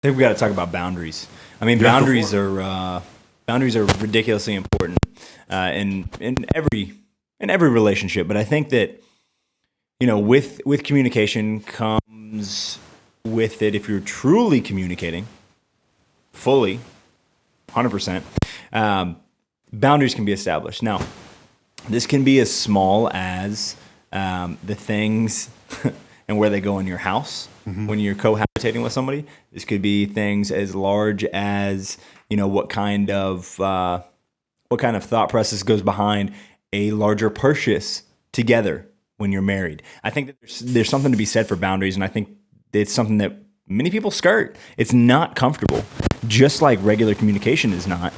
think we got to talk about boundaries. I mean, boundaries are ridiculously important in every relationship. But I think that with communication comes with it, if you're truly communicating fully, 100%, boundaries can be established. Now, this can be as small as the things and where they go in your house when you're cohabitating with somebody. This could be things as large as what kind of thought process goes behind a larger purchase together when you're married. I think that there's something to be said for boundaries, and I think it's something that many people skirt. It's not comfortable, just like regular communication is not.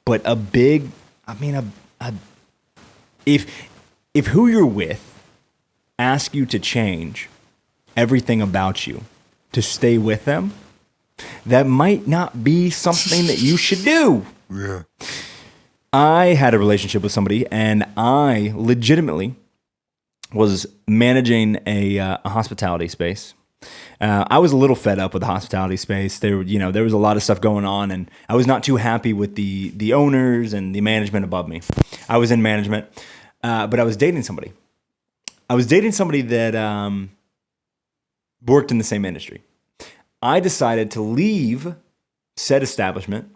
But if who you're with ask you to change everything about you to stay with them, that might not be something that you should do. Yeah. I had a relationship with somebody, and I legitimately was managing a hospitality space. I was a little fed up with the hospitality space. There was a lot of stuff going on, and I was not too happy with the owners and the management above me. I was in management, but I was dating somebody. I was dating somebody that worked in the same industry. I decided to leave said establishment.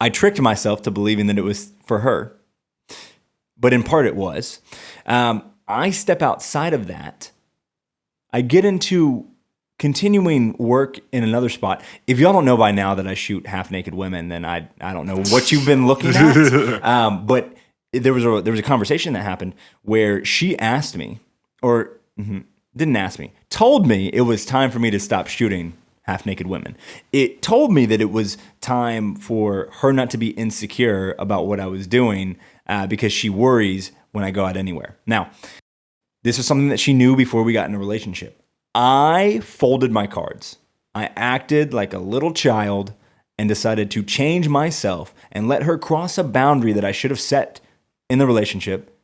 I tricked myself to believing that it was for her, but in part it was. I step outside of that. I get into continuing work in another spot. If y'all don't know by now that I shoot half-naked women, then I don't know what you've been looking at. But there was a conversation that happened where she asked me, or didn't ask me, told me it was time for me to stop shooting half-naked women. It told me that it was time for her not to be insecure about what I was doing because she worries when I go out anywhere. Now, this was something that she knew before we got in a relationship. I folded my cards. I acted like a little child and decided to change myself and let her cross a boundary that I should have set in the relationship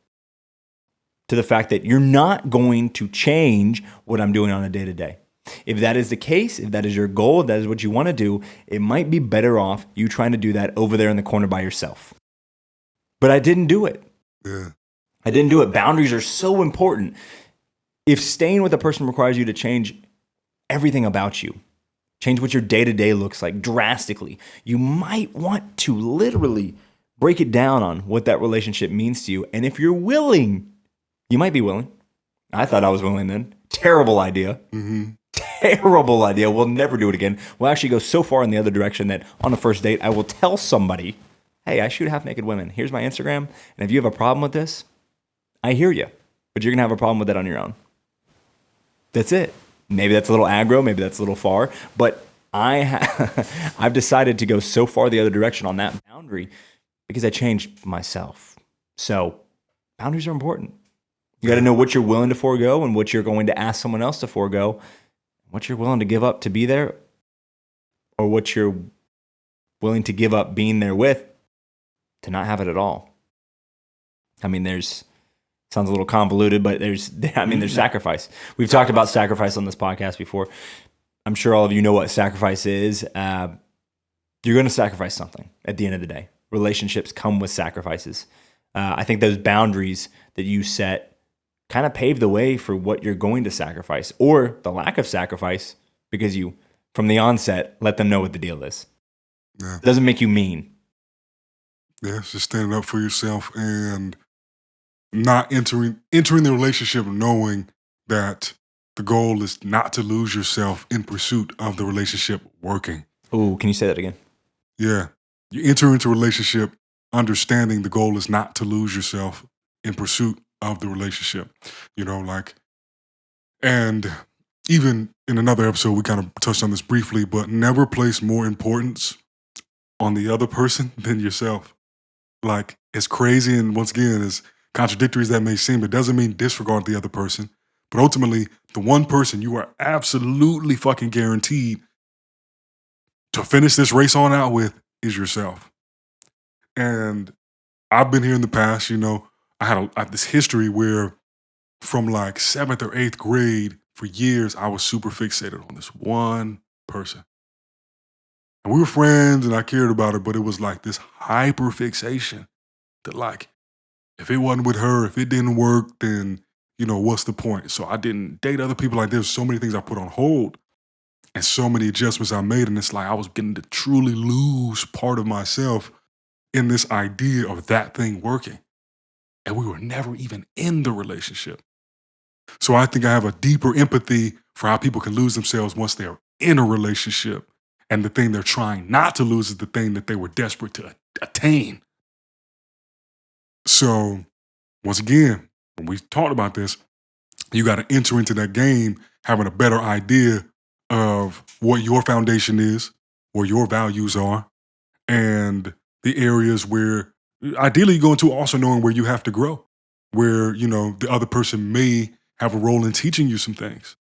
to the fact that you're not going to change what I'm doing on a day-to-day. If that is the case, if that is your goal, if that is what you want to do, it might be better off you trying to do that over there in the corner by yourself. But I didn't do it. Yeah. I didn't do it. Boundaries are so important. If staying with a person requires you to change everything about you, change what your day-to-day looks like drastically, you might want to literally break it down on what that relationship means to you. And if you're willing, you might be willing. I thought I was willing then. Terrible idea. Mm-hmm. Terrible idea. We'll never do it again. We'll actually go so far in the other direction that on the first date, I will tell somebody, hey, I shoot half-naked women. Here's my Instagram. And if you have a problem with this, I hear you. But you're going to have a problem with that on your own. That's it. Maybe that's a little aggro. Maybe that's a little far. But I've decided to go so far the other direction on that boundary because I changed myself. So boundaries are important. You got to know what you're willing to forego and what you're going to ask someone else to forego, what you're willing to give up to be there, or what you're willing to give up being there with to not have it at all. I mean, sounds a little convoluted, but there's sacrifice. We've talked about sacrifice on this podcast before. I'm sure all of you know what sacrifice is. You're going to sacrifice something at the end of the day. Relationships come with sacrifices. I think those boundaries that you set kind of pave the way for what you're going to sacrifice or the lack of sacrifice because you, from the onset, let them know what the deal is. Yeah. It doesn't make you mean. Yeah, it's just standing up for yourself and not entering the relationship knowing that the goal is not to lose yourself in pursuit of the relationship working. Oh, can you say that again? Yeah. You enter into a relationship understanding the goal is not to lose yourself in pursuit of the relationship. And even in another episode, we kind of touched on this briefly, but never place more importance on the other person than yourself. Like, as crazy and once again, as contradictory as that may seem, it doesn't mean disregard the other person. But ultimately, the one person you are absolutely fucking guaranteed to finish this race on out with is yourself. And I've been here in the past, I had this history where from like 7th or 8th grade, for years, I was super fixated on this one person. And we were friends and I cared about her, but it was like this hyper fixation that, like, if it wasn't with her, if it didn't work, then, what's the point? So I didn't date other people. Like, there's so many things I put on hold and so many adjustments I made. And it's like I was getting to truly lose part of myself in this idea of that thing working. And we were never even in the relationship. So I think I have a deeper empathy for how people can lose themselves once they're in a relationship. And the thing they're trying not to lose is the thing that they were desperate to attain. So once again, when we talked about this, you got to enter into that game having a better idea of what your foundation is, where your values are, and the areas where ideally you go into also knowing where you have to grow, where, the other person may have a role in teaching you some things.